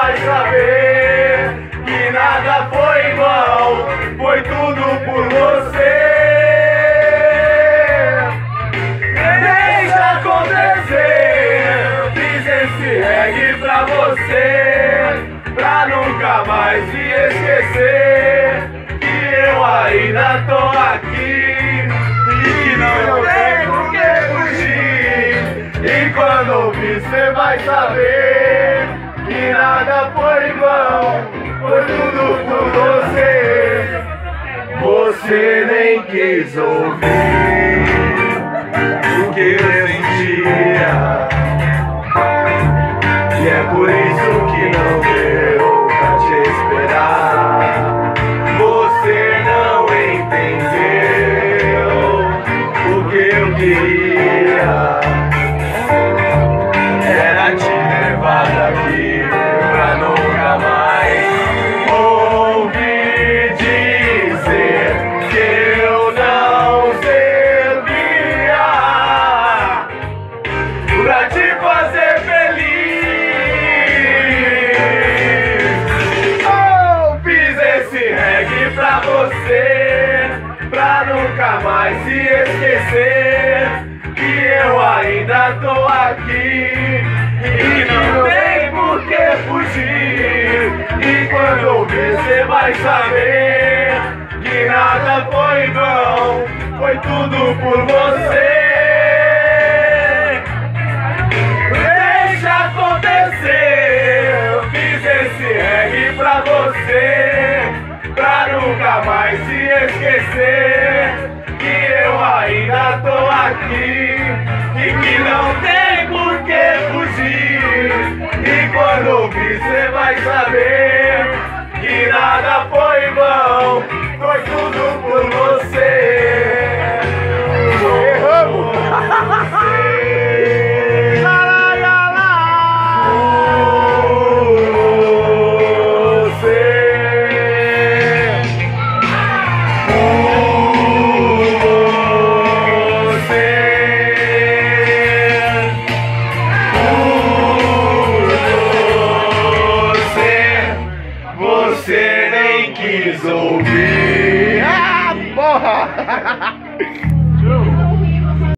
vai saber que nada foi igual, foi tudo por você. Deixa acontecer, fiz esse reggae pra você, pra nunca mais se esquecer que eu ainda tô aqui e que não tem por que fugir. E quando ouvir cê vai saber que nada foi igual, foi tudo por você. Você nem quis ouvir o que eu sentia, e é por isso que não deu pra te esperar. Você não entendeu o que eu queria, era te levar daqui pra nunca mais ouvir dizer que eu não servia pra te fazer feliz. Oh, fiz esse reggae pra você, pra nunca mais se esquecer que eu ainda tô aqui e não tem por que fugir. E quando ouvir cê vai saber que nada foi igual, foi tudo por você. Deixa acontecer, eu fiz esse reggae pra você, pra nunca mais se esquecer que eu ainda tô aqui e que não tem por que fugir. E quando ouvir cê vai saber